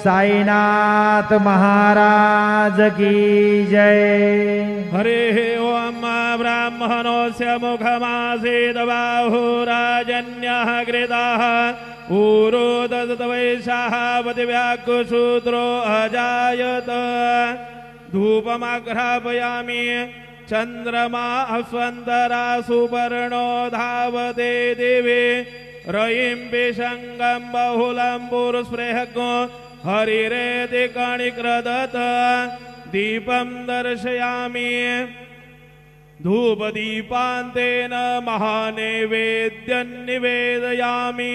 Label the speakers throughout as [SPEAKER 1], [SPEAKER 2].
[SPEAKER 1] साईनाथ महाराज की जय।
[SPEAKER 2] हरे ओम ब्राह्मणोस्य मुखमासीद बाहुराजन्यः कृतः ऊरोदतवैशाः पतिव्याकुशूद्रो अजायत। धूपमाघ्रापयामि चन्द्रमा अस्वन्तरा सुपर्णो धावते दिवि रयिं विशङ्गं बहुलं पुरुस्पृहग्नो हरिरेति कणिक्रदत्। दीपं दर्शयामि धूपदीपान्तेन महानैवेद्यं निवेदयामि।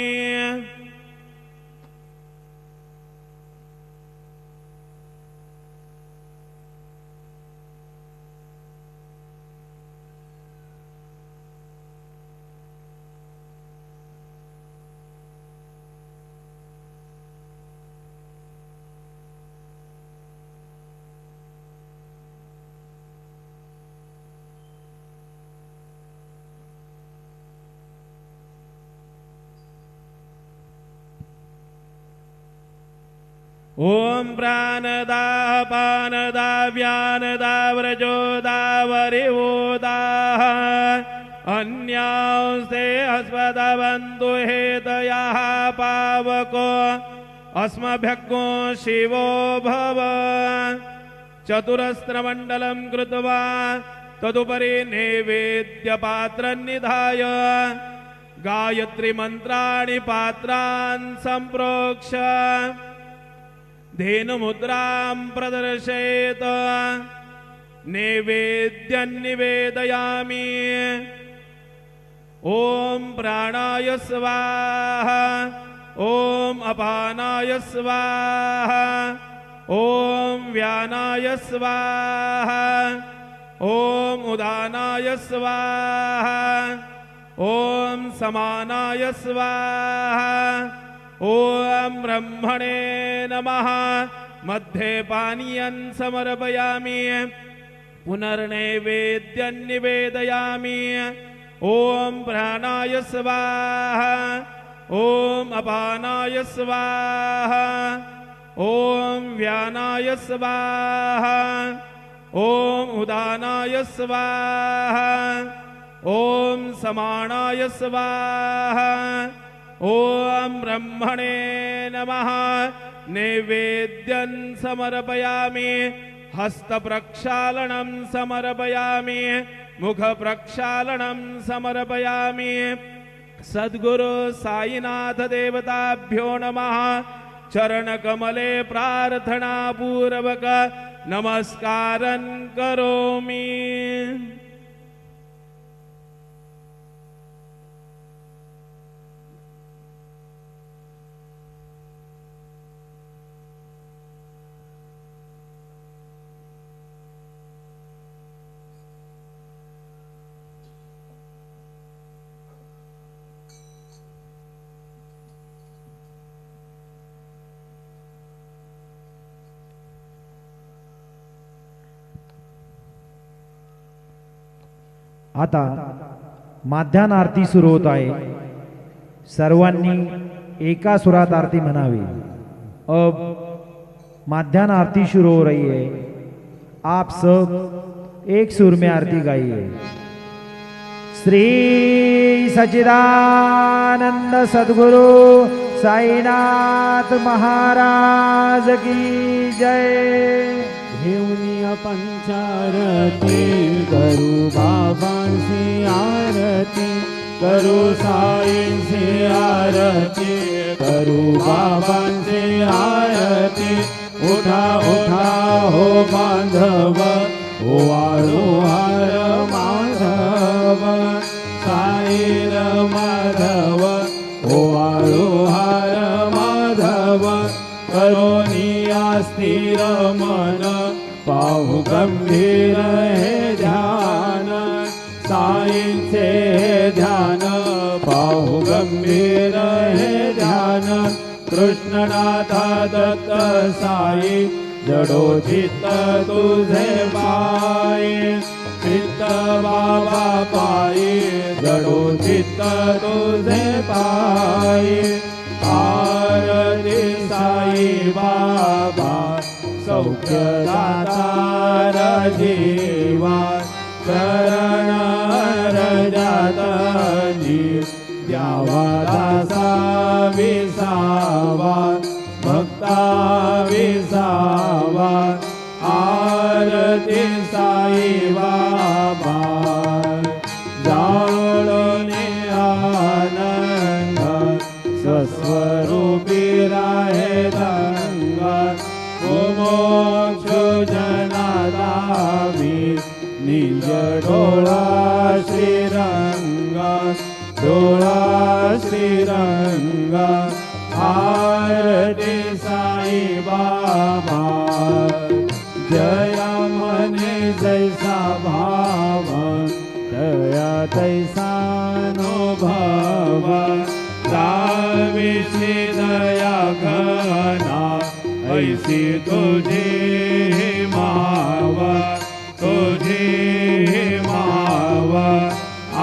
[SPEAKER 2] ओम प्राणदा पानदा व्यानदा व्रजोदा वरिवोदा अन्यांस्ते अस्मदवन्तु हेतयः पावको अस्मभ्यग्नो शिवो भव। चतुरस्रमण्डलं कृत्वा तदुपरि नैवेद्यपात्रं निधाय गायत्री मंत्राणि पात्रान् सम्प्रोक्ष धेनुमुद्रां प्रदर्शयेत्। नैवेद्यं निवेदयामि। ओम प्राणाय स्वाहा ओम अपानाय स्वाहा ओम व्यानाय स्वाहा ओम उदानाय स्वाहा ओम समानाय स्वाहा ओम ब्रह्मणे नमः। मध्ये पानीयं समर्पयामि पुनर्नैवेद्यं निवेदयामि। ओम प्राणाय स्वाहा ओम अपानाय स्वाहा ओम व्यानाय स्वाहा ओम उदानाय स्वाहा ओम समानाय स्वाहा ओम ब्रह्मणे नमः। नैवेद्यं समर्पयामि। हस्तप्रक्षालनं समर्पयामि। मुखप्रक्षालनं समर्पयामि। सद्गुरु साईनाथ देवताभ्यो नमः। चरणकमले प्रार्थनापूर्वक नमस्कारं करोमि।
[SPEAKER 1] आता माध्यान आरती सुरू होत आहे। सर्वांनी एका सुरात आरती म्हणावी। अब माध्यान आरती शुरू हो रही है। आप सब एक सुर में आरती गाइए। श्री सच्चिदानंद सद्गुरु साईनाथ महाराज की जय।
[SPEAKER 3] घेऊनिया पंचारती करू बाबांची आरती करू साईंची आरती करू बाबांची आरती। उठा उठा हो बांधव ओवाळू हार माधव साईर माधव ओवाळू हार माधव। करोनिया स्थिर मन पाहू गंभीर हे ध्यान साईंचे ध्यान पाहू गंभीर हे ध्यान। कृष्णनाथा दत्त साई जडो चित्त तुझे पायी चित्त बाबा पायी जडो चित्त तुझे पायी। आरती साई बा बाबा सौख्यदातार जीवा शरण रजतनी द्यावा दासा विसावा भक्ता विसावा आरती साई बाबा जाळोने आनंद स्वस्वरूपी राहे दंग मोक्ष जनादावी निज डोळा श्रीरंग डोळा श्रीरंग आरती साई बाबा जया मने जैसा भाव दया तैसा अनुभव दाविशी दया घना ऐसी तुझी मावा तुझी मावा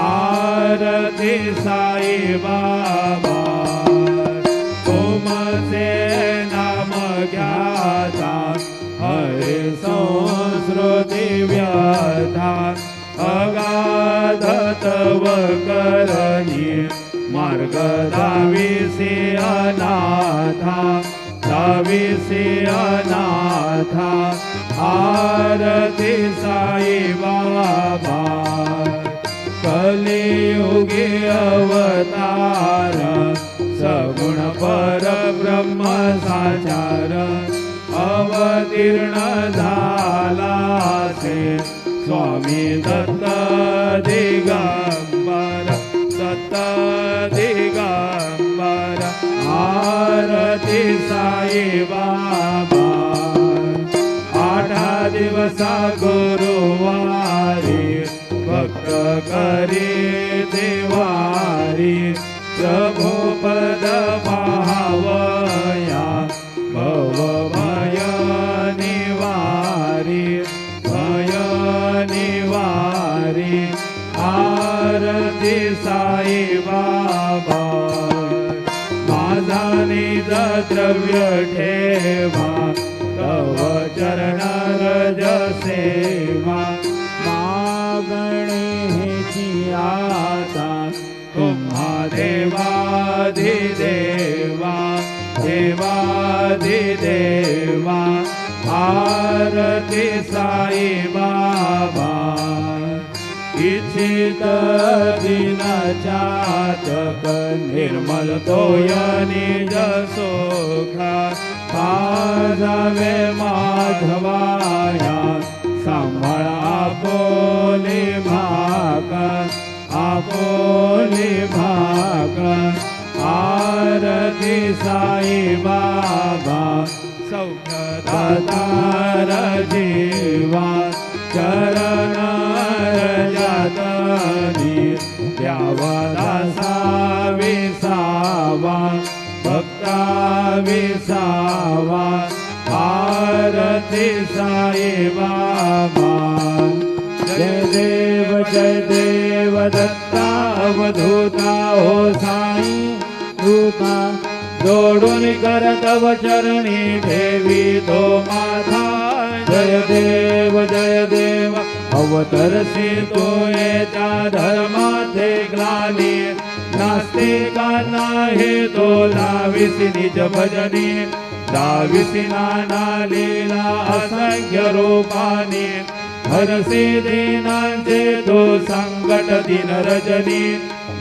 [SPEAKER 3] आरती साई बाबा तुमचे नाम घ्याता हरे संस्कृती व्यथा अगाध तव करणी मार्ग दाविसी अनाथा दाविसी अनाथा आरती साई बाबा कलियुगी अवतार सगुण पर ब्रह्म साचार अवतीर्ण झाला से स्वामी दत्त दिगंबर दत्त दिगंबर आरती साई बाबा 8 दिवसा गुरुवारी भक्त करी देवारी प्रभु पद पाहावया भवभय निवारी भय निवारी आरती साई बाबा माझा निज द्रव्य ठेवा तव चरण रज सेवा मागणे हेची आता तुम्हा देवाधिदेवा देवाधिदेवा आरती साई बाबा इच्छित दिन चातक निर्मल तोय निज सोखा पाजावे माधवाया सांभाळ आपोली भाका आपोली भाका आरती साई बाबा सौख्यदातार जीवा चरण रजतनी द्यावा दासा विसावा भक्ता विसावा आरती साई बाबा जय देव दत्ता अवधूता हो साई दूता जोडून करतव चरणी ठेवी तो माथा जय देव अवतरसी तो येता धर्माचे ग्लानी नास्तिकांना हे तो लाविसी निज भजनी लाविसी नाना लीला असंख्य रूपानी हरसी दीनांचे तो संकट दिन रजनी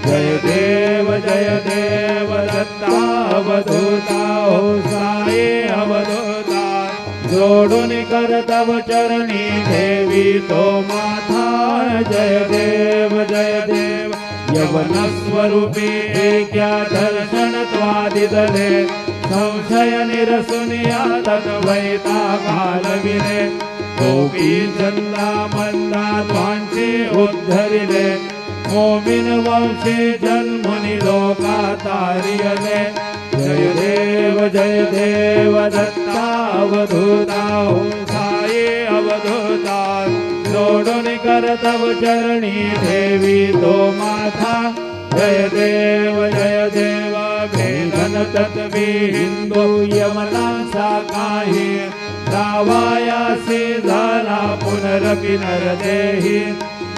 [SPEAKER 3] जय देव दत्ता अवधूता हो साई अवधूता जोडून करतव चरणी ठेवी तो माथा जय देव यवन स्वरूपी क्या दर्शन त्वादिदले संशय निरसुनिया तद्वैता घालविले गोपी चंदा मंदा त्वांचे उद्धरिले मोमिन वंशे जन्मुनि लोका तारियले जय देव दत्ता अवधूता हो साई अवधूता जोडून करतव चरणी ठेवी तो माथा जय देव भेदन तत्वी हिंदू यमनांचा काही जावायासी झाला पुनरपि नरदेही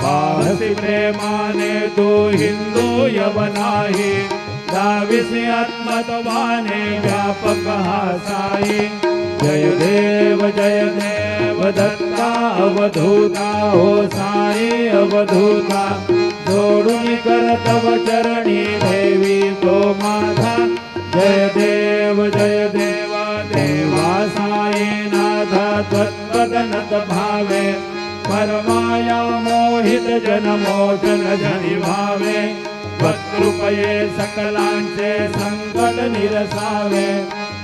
[SPEAKER 3] पाहसी प्रेमाने तू हिंदू यवनाही दाविसी आत्मत्वाने व्यापक हा साई जय देव दत्ता अवधूता हो साई अवधूता जोडून करतव चरणी देवी तो माझा जय देव देवा साई नाथा त्वद्वदनत भावे परमाया मोहित जन मोचन जनि भावे त्वत्कृपये सकलांचे संकट निरसावे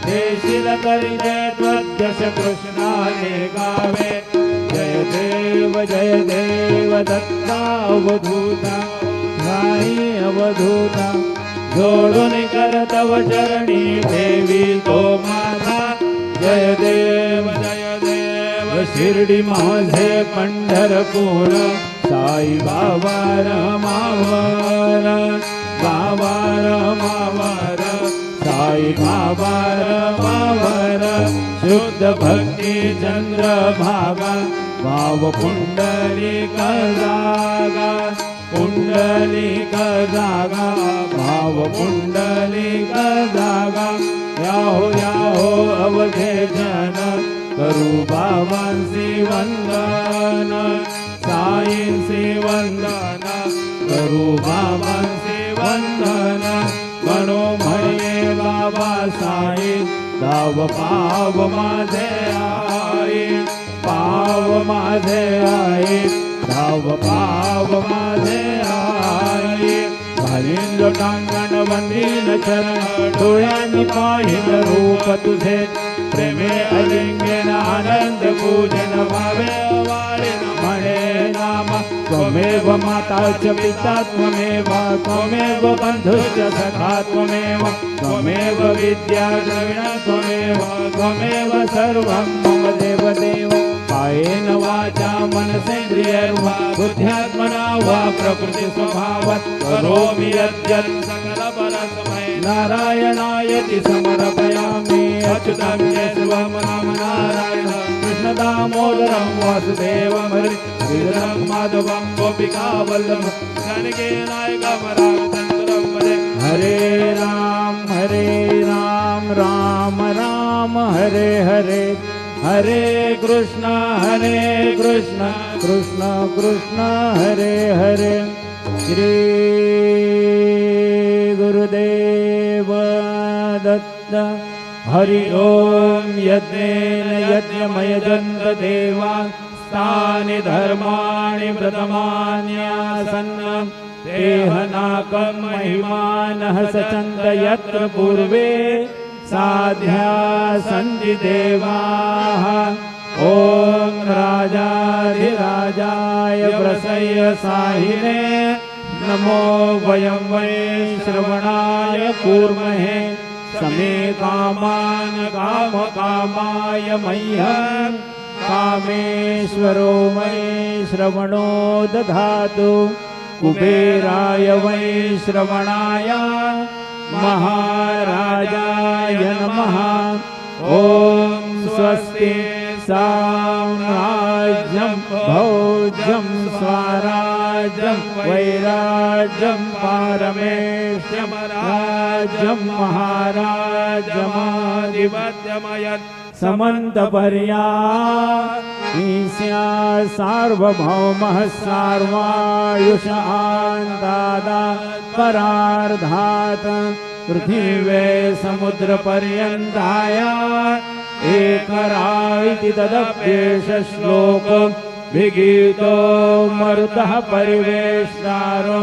[SPEAKER 3] देशील करिते त्वद्यश कृष्णाने गावे जय देव दत्ता अवधूता साई अवधूता जोडून करतव चरणी देवी तो माझा जय देव शिर्डी माझे पंढरपूर साई बाबा रमावर साई बाबा रमावर शुद्ध भक्ती चंद्र भागा भाव पुंडलिक जागा भाव पुंडलिक जागा याहो अवघे जन करू बाबांसी वंदन साईंसी वंदन करू बाबांसी वंदन म्हणो म्हणे बाबा साई दाव पाव माझे आई धाव पाव माझे आई घालीन लोटांगण वंदीन चरण डोळ्यांनी पाहिन रूप तुझे प्रेमे अलिंगन आनंद पूजन भावे वाळीन म्हणे नाम त्वमेव माता च पिता त्वमेव बंधुश्च सखा त्वमेव विद्या द्रविण त्वमेव सर्वं मम देव कायेन वाचा मनसेन्द्रियर्वा बुद्ध्यात्मना वा प्रकृति स्वभावात् करोमि यद्यत् सकल परस्मै नारायणायति समर्पयामि अच्युतं केशवं राम नारायण कृष्ण दामोदरं वासुदेवं श्रीधरं माधवं गोपिका वल्लभं जानकी नायकं रामचन्द्रं वदे हरे राम राम राम हरे हरे हरे कृष्ण कृष्ण कृष्ण हरे हरे श्री गुरुदेव दत्त हरि ओम यज्ञेन यज्ञमयजन्त देवा स्थानि धर्माणि व्रतमान्यासन् देहनाकं महिमानः सचन्त यत्र पूर्वे साध्या सन्ति देवाः ॐ राजाधिराजाय प्रसह्य साहिने नमो वयं वै श्रवणाय कूर्महे समे कामान् कामकामाय मह्यं कामेश्वरो वै श्रवणो दधातु कुबेराय वै श्रवणाय महाराजाय नमः ॐ स्वस्ति साम्राज्यं भोज्यं स्वराज्यं वैराज्यं पारमेष्ठ्यं राज्यं महाराज्यमाधिपत्यमयत् समन्तपर्या ईस्या सार्वभौमः सार्वायुषान्तादा परार्धात् पृथिवे समुद्रपर्यन्ताया एकरा इति तदप्येष श्लोक विगीतो मरुतः परिवेष्टारो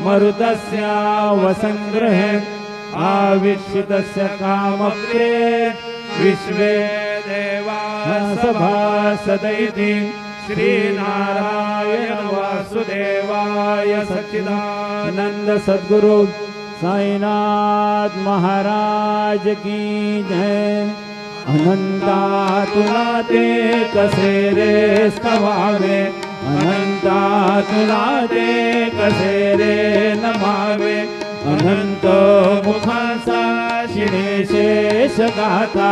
[SPEAKER 3] मरुतस्यावसङ्ग्रहे आवीक्षितस्य कामप्रे विश्वे देवाः सभासदैति श्रीनारायण वासुदेवाय सच्चिदानंद सद्गुरु साईनाथ महाराज की जय। अनंता ते कसे रे स्तवावे, अनंता ते कसे रे नमावे, अनंत मुखाचा शिणेशेष गाथा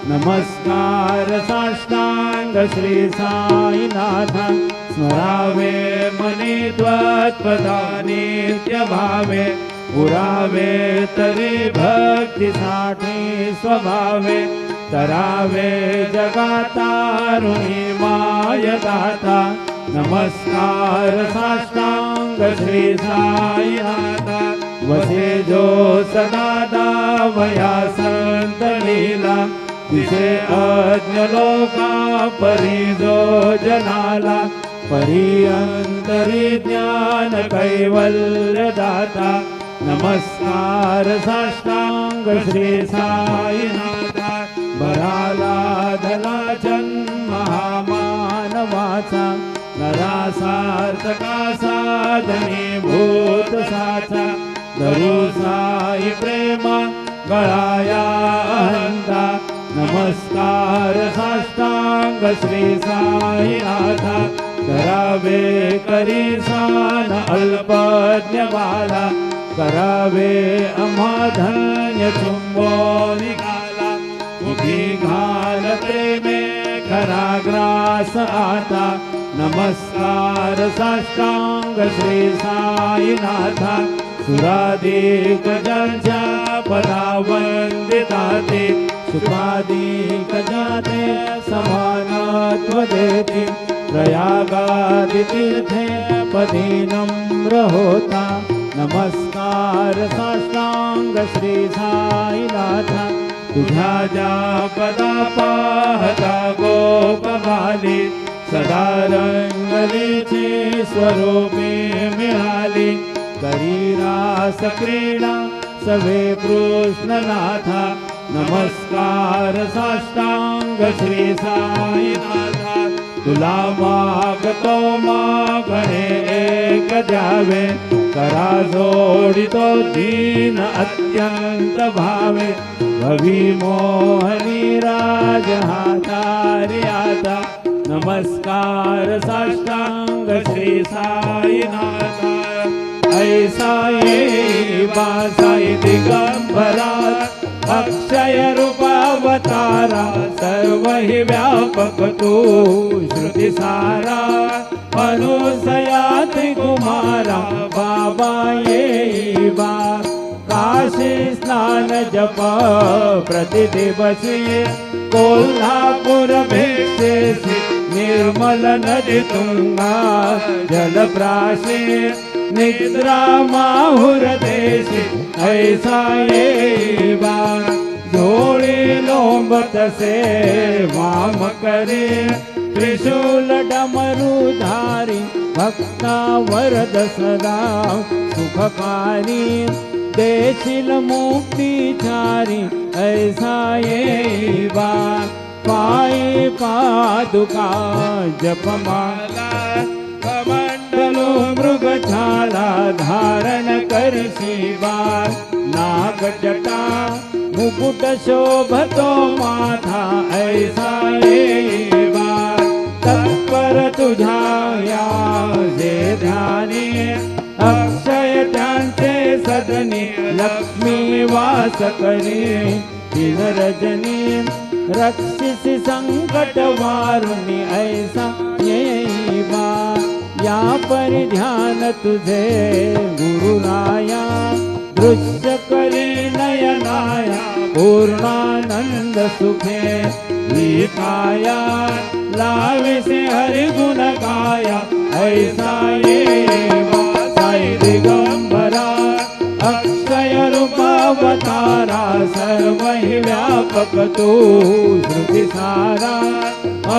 [SPEAKER 3] नमस्कार साष्टांग श्री साईनाथा स्मरावे मनी त्वत्पदा नित्य भावे पुरावे तरी भक्तीसाठी स्वभावे तरावे जगातारुणी माय दाता नमस्कार साष्टांग श्री साईनाथा वसे जो सदा दावया संत लीला तिसे अज्ञ लोका परी जो जनाला परी अंतरी ज्ञान कैवल्य दाता नमस्कार साष्टांग श्री साईनाथा बराला धला जन्म महामानवाचा नरासार्थका साधने भूत साचा धरू साई प्रेमा गळाया अहंता नमस्कार साष्टांग श्री साईनाथा करावे करी सान अल्पज्ञ बाला करावे अमाधन्य चुंबो निघाला मुखी घाल प्रेमे खराग्रास आता नमस्कार साष्टांग श्री साईनाथा सुराधिक जलच्या पदा वंदिताते सुखाधिक जाते समानत्व देते प्रयागादि तीर्थे पदी नम्र होता नमस्कार साष्टांग श्री साईनाथा तुझ्या ज्या पदा पाहता गोप बाली सदा रंगलीची स्वरूपी मिळाली करी रास क्रीडा सवे कृष्णनाथा नमस्कार साष्टांग श्री साईनाथा तुला मागतो मागणे एक द्यावे करा जोडितो दीन अत्यंत भावे भवी मोहनी राज हातारी आता नमस्कार साष्टांग श्री साईनाथा ऐसा ये बासाई दिगंबरा अक्षय रूपावतारा सर्व हि व्यापक तू श्रुति सारा अनुसयाति कुमारा बाबा ये बा काशी स्नान जप प्रतिदिवसी कोल्हापुर भेक्षे निर्मल नदी तुंगा जलप्राशी निद्रा माहुर देशी ऐसा ये बा जोड़ी लोंबत से वाम करे त्रिशूल डमरुधारी भक्ता वरद सदा सुखकारी देशील मुक्तिचारी ऐसा ये बा पायी पादुका जपमाला कमंडलो मृगछाला धारण करशी बार नाग जटा मुकुट शोभतो माथा ऐसा ये बार तत्पर तुझा या जे ध्यानी अक्षय त्यांचे सदनी लक्ष्मी वास करी दिन रजनी रक्षिसी संकट वारुणी ऐसा ये बा या परिध्यान तुझे गुरुराया दृश्य करी नयनाया पूर्णानंद सुखे विकाया लाविसे हरि गुण गाया ऐसा ये साई दिगंबरा अक्षय रूपावतारा सर्व हि व्यापक तू श्रुति सारा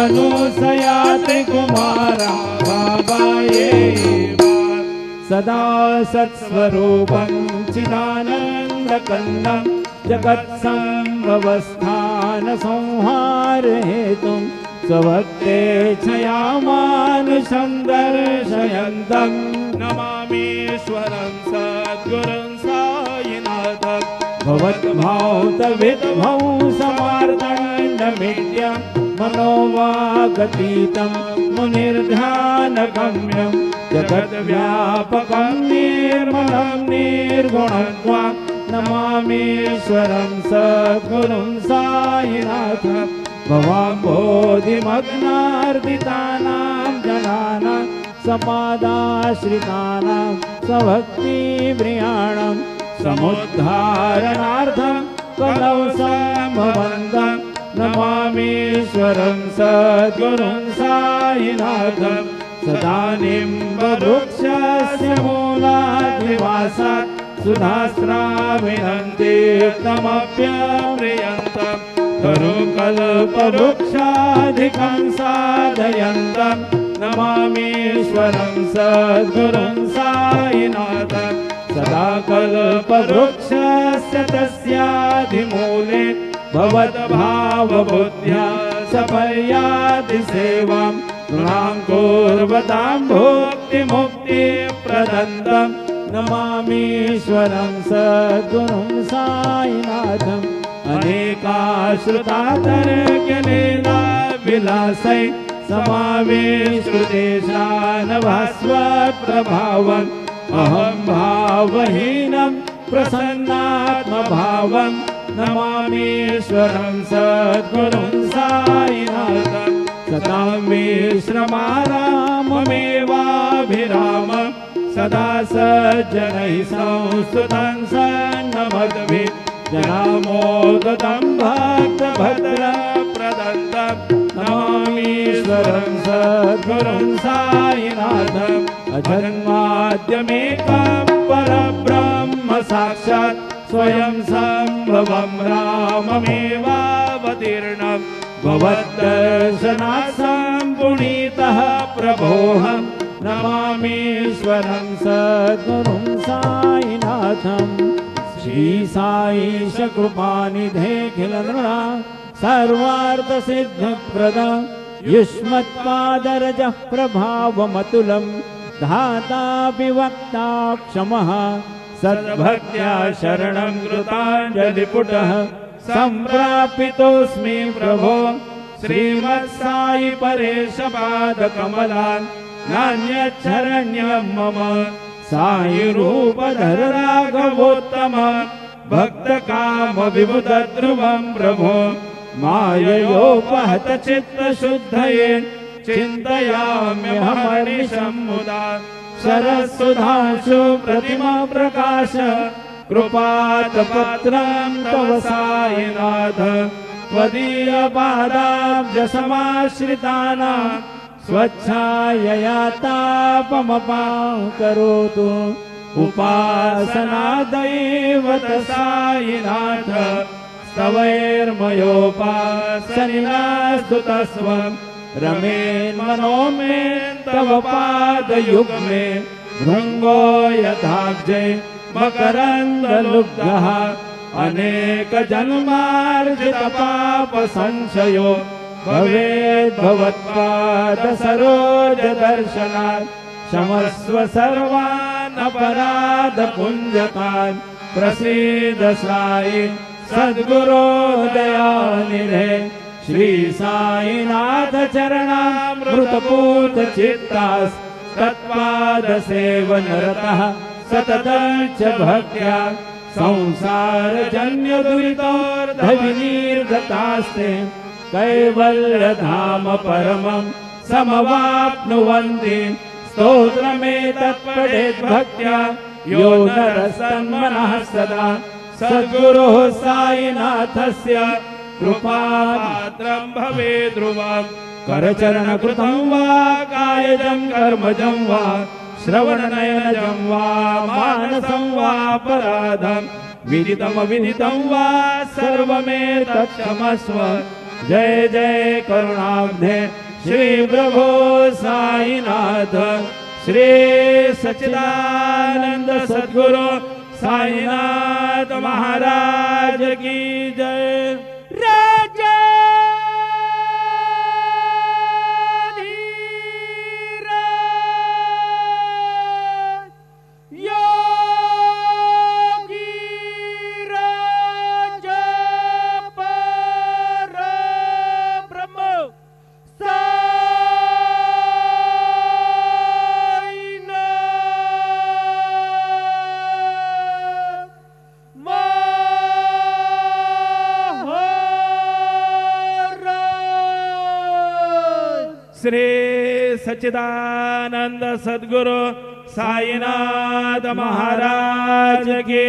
[SPEAKER 3] अनुसयाति कुमारा बाबा ये सदा सत्स्वरूपं चिदानन्दकन्दं जगत्संभवस्थान संहार हेतुं स्वभक्तेच्छया मानुषं दर्शयन्तं
[SPEAKER 2] नमामीश्वरं सद्गुरुं साईनाथं
[SPEAKER 3] भवद्भावतविद्भौ समार्दण्डमिड्यं मनोवागतीतं मुनिर्ध्यानगम्यं जगद्व्यापकं निर्मलं निर्गुणत्वं नमामीश्वरं सद्गुरुं साईनाथं भवाम्भोधिमग्नार्दितानां जनानां सपादाश्रितानां स्वभक्तिप्रियाणां समुद्धारणार्थं कलौ सम्भवन्तं नमामीश्वरं सद्गुरुं साईनाथं सदा निम्बवृक्षस्य मूलाद्निवासात् सुधास्राविनन्ति तमप्यप्रियन्तं तरुकल्पवृक्षाधिकं साधयन्तं नमामीश्वरं सद्गुरुं साईनाथं सदा कल्पवृक्षस्य तस्याधिमूले भवद्भावबुद्ध्या सपर्यादि सेवां नृणां कुर्वतां भुक्तिमुक्तिप्रदन्तं नमामीश्वरं सद्गुरुं साईनाथम् अनेकाश्रुतातर्क्यलीला विलासै समावेशृतेशानभास्वप्रभावम् अहं भावहीनं प्रसन्नात्मभावं नमामीश्वरं सद्गुरुं साईनाथं सतां विश्रमाराममेवाभिरामं सदा सज्जनैः संस्तुतं सन्नमद्भिः जनामोदतं भक्तभद्रप्रदन्तं नमामीश्वरं सद्गुरुं साईनाथम् अजन्माद्यमेकं परब्रह्म साक्षात् स्वयं सम्भवं राममेवावतीर्णं भवद्दर्शनात् सम्पुनीतः प्रभोऽहं नमामीश्वरं सद्गुरुं साईनाथम् श्री साईश कृपानिधे खिलनृणां सर्वार्थसिद्धिप्रदं युष्मत्पादरजः प्रभावमतुलं धाता विवक्ता क्षमः सद्भक्त्या शरणं कृताञ्जलिपुटः सम्प्रापितोऽस्मि प्रभो श्रीमत्साई परेशपादकमलान् नान्यच्छरण्यं मम साई रूपधर राघवोत्तम भक्तकाम विबुधध्रुवं प्रभो माययोपहत चित्तशुद्धये चिन्तयाम्यहमनिशं मुदा सरस्वधांशु प्रतिमा प्रकाश कृपातपत्रं तव साईनाथ त्वदीयपादाब्जसमाश्रितानां स्वच्छायया तापमपां करोतु उपासना दैवत साईनाथ स्तवैर्मयोपासनिनास्तु तस्वं रमेन्मनो मे तव पादयुग्मे भृङ्गो यथाब्जे मकरन्दलुब्धः अनेकजन्मार्जितपापसंशयो भवेद्भवत्पादसरोजदर्शनात् क्षमस्व सर्वान् अपराधपुञ्जकान् प्रसीद साई सद्गुरो दयानिधे श्री साईनाथ चरणामृतपूत चित्तास् तत्पादसेवनरतः सततं च भक्त्या संसारजन्य दुरितोर्धविनिर्गतास्ते कैवल्यधाम परमं समवाप्नुवन्ति स्तोत्रमेतत् पठेत् भक्त्या यो नरस्तन्मनः सदा सद्गुरोः साईनाथस्य कृपापात्रं भवेत् ध्रुवम् करचरणकृतं वा कायजं कर्मजं वा श्रवणनयनजं वा मानसं वापराधं विदितमविदितं वा सर्वमेतत् क्षमस्व जय जय करुणाब्धे श्री प्रभो साईनाथ श्री सच्चिदानंद सद्गुरु साईनाथ महाराज की जय। राजा
[SPEAKER 2] ब्रह्म श्री सच्चिदानंद सद्गुरु साईनाथ महाराज की